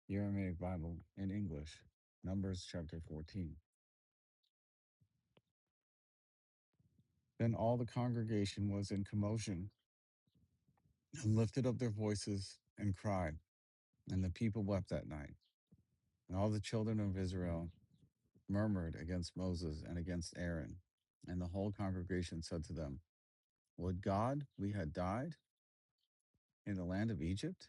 The Aramaic Bible in English, Numbers chapter 14. Then all the congregation was in commotion and lifted up their voices and cried, and the people wept that night. And all the children of Israel murmured against Moses and against Aaron. And the whole congregation said to them, would God we had died in the land of Egypt?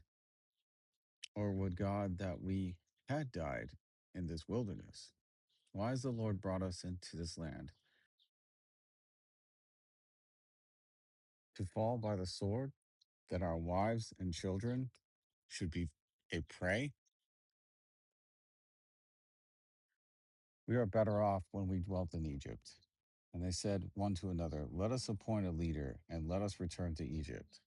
Or would God that we had died in this wilderness? Why has the Lord brought us into this land to fall by the sword, that our wives and children should be a prey? We are better off when we dwelt in Egypt. And they said one to another, let us appoint a leader and let us return to Egypt.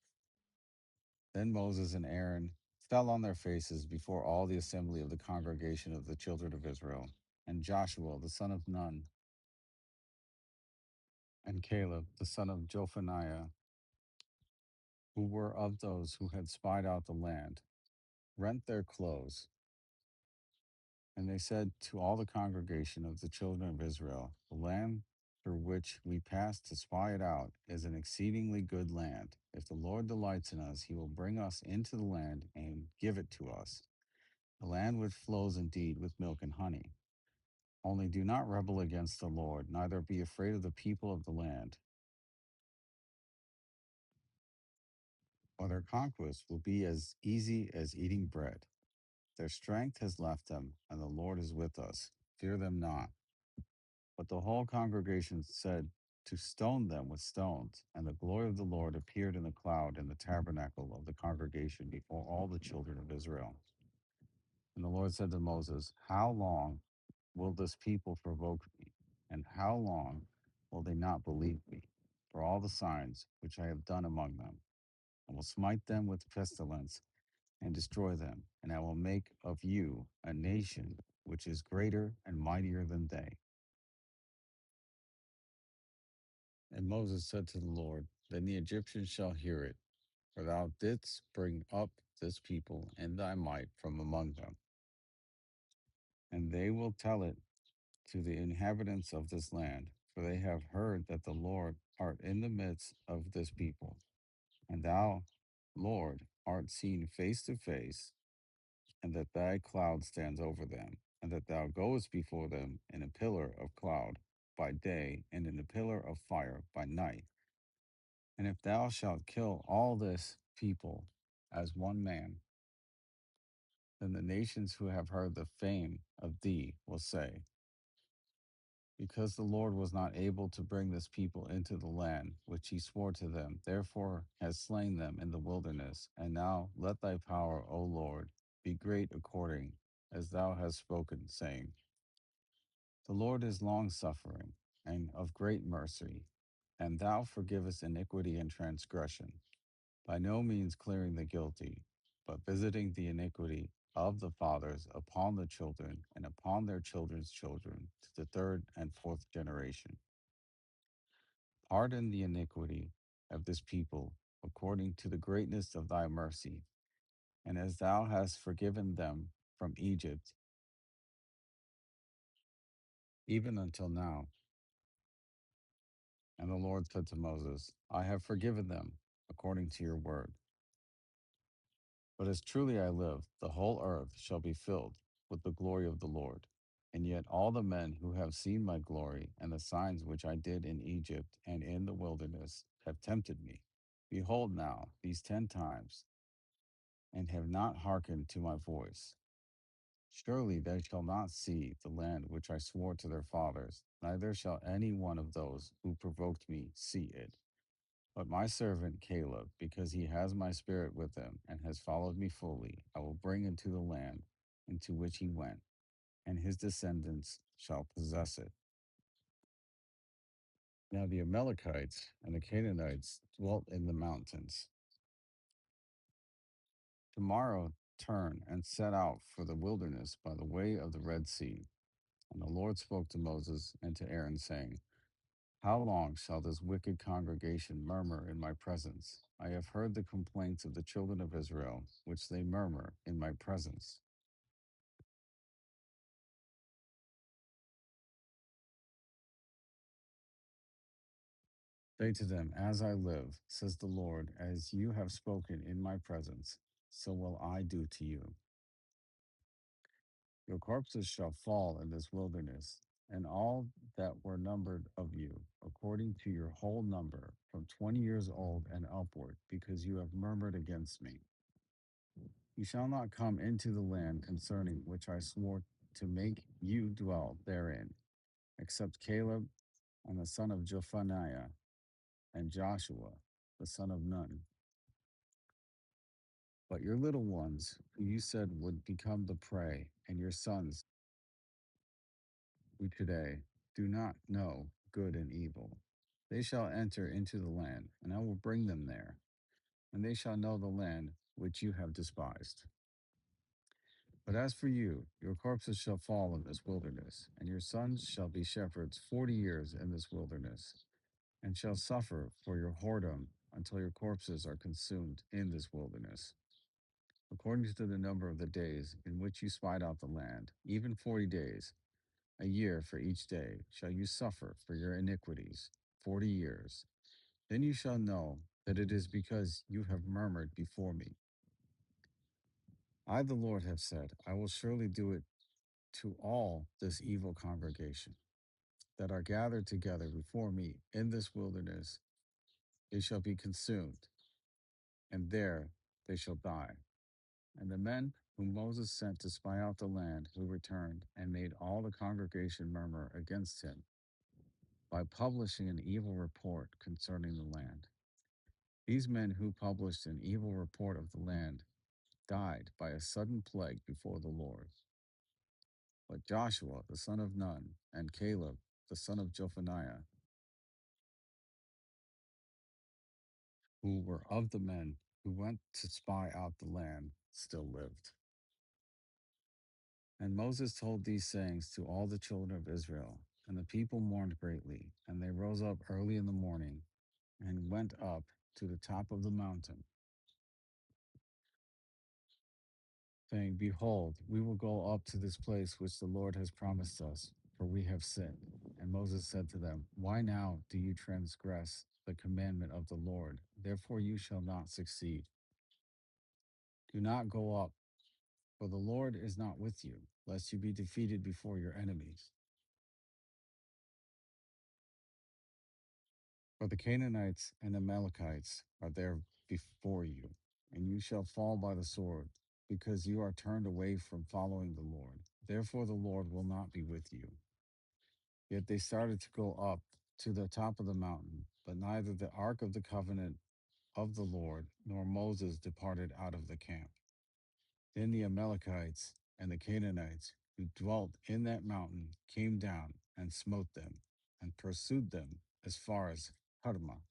Then Moses and Aaron fell on their faces before all the assembly of the congregation of the children of Israel. And Joshua, the son of Nun, and Caleb, the son of Jephunneh, who were of those who had spied out the land, rent their clothes. And they said to all the congregation of the children of Israel, the land through which we passed to spy it out is an exceedingly good land. If the Lord delights in us, he will bring us into the land and give it to us, the land which flows indeed with milk and honey. Only do not rebel against the Lord, neither be afraid of the people of the land, or their conquest will be as easy as eating bread. Their strength has left them, and the Lord is with us. Fear them not. But the whole congregation said to stone them with stones. And the glory of the Lord appeared in the cloud in the tabernacle of the congregation before all the children of Israel. And the Lord said to Moses, how long will this people provoke me? And how long will they not believe me for all the signs which I have done among them? I will smite them with pestilence and destroy them, and I will make of you a nation which is greater and mightier than they. And Moses said to the Lord, then the Egyptians shall hear it, for thou didst bring up this people in thy might from among them. And they will tell it to the inhabitants of this land, for they have heard that the Lord art in the midst of this people. And thou, Lord, art seen face to face, and that thy cloud stands over them, and that thou goest before them in a pillar of cloud by day, and in a pillar of fire by night. And if thou shalt kill all this people as one man, then the nations who have heard the fame of thee will say, because the Lord was not able to bring this people into the land which he swore to them, therefore has slain them in the wilderness. And now let thy power, O Lord, be great according as thou hast spoken, saying, the Lord is long-suffering and of great mercy, and thou forgivest iniquity and transgression, by no means clearing the guilty, but visiting the iniquity of the fathers upon the children and upon their children's children to the third and fourth generation. Pardon the iniquity of this people according to the greatness of thy mercy, and as thou hast forgiven them from Egypt, even until now. And the Lord said to Moses, I have forgiven them according to your word. But as truly I live, the whole earth shall be filled with the glory of the Lord. And yet all the men who have seen my glory and the signs which I did in Egypt and in the wilderness have tempted me. Behold now these 10 times, and have not hearkened to my voice. Surely they shall not see the land which I swore to their fathers, neither shall any one of those who provoked me see it. But my servant Caleb, because he has my spirit with him and has followed me fully, I will bring into the land into which he went, and his descendants shall possess it. Now the Amalekites and the Canaanites dwelt in the mountains. Tomorrow turn and set out for the wilderness by the way of the Red Sea. And the Lord spoke to Moses and to Aaron, saying, how long shall this wicked congregation murmur in my presence? I have heard the complaints of the children of Israel, which they murmur in my presence. Say to them, As I live, says the Lord, as you have spoken in my presence, so will I do to you. Your corpses shall fall in this wilderness, and all that were numbered of you, according to your whole number, from 20 years old and upward, because you have murmured against me. You shall not come into the land concerning which I swore to make you dwell therein, except Caleb and the son of Jephunneh and Joshua the son of Nun. But your little ones, who you said would become the prey, and your sons, who today do not know good and evil, they shall enter into the land, and I will bring them there, and they shall know the land which you have despised. But as for you, your corpses shall fall in this wilderness, and your sons shall be shepherds 40 years in this wilderness, and shall suffer for your whoredom until your corpses are consumed in this wilderness. According to the number of the days in which you spied out the land, even 40 days, a year for each day, shall you suffer for your iniquities, 40 years. Then you shall know that it is because you have murmured before me. I, the Lord, have said, I will surely do it to all this evil congregation that are gathered together before me in this wilderness. They shall be consumed, and there they shall die. And the men whom Moses sent to spy out the land, who returned and made all the congregation murmur against him by publishing an evil report concerning the land. These men who published an evil report of the land died by a sudden plague before the Lord. But Joshua the son of Nun and Caleb the son of Jephunneh, who were of the men who went to spy out the land, still lived. And Moses told these sayings to all the children of Israel, and the people mourned greatly, and they rose up early in the morning and went up to the top of the mountain, saying, Behold, we will go up to this place which the Lord has promised us, for we have sinned. And Moses said to them, Why now do you transgress the commandment of the Lord? Therefore you shall not succeed. Do not go up, for the Lord is not with you, lest you be defeated before your enemies. For the Canaanites and Amalekites are there before you, and you shall fall by the sword, because you are turned away from following the Lord. Therefore the Lord will not be with you. Yet they started to go up to the top of the mountain, but neither the ark of the covenant of the Lord nor Moses departed out of the camp. Then the Amalekites and the Canaanites who dwelt in that mountain came down and smote them and pursued them as far as Harmah.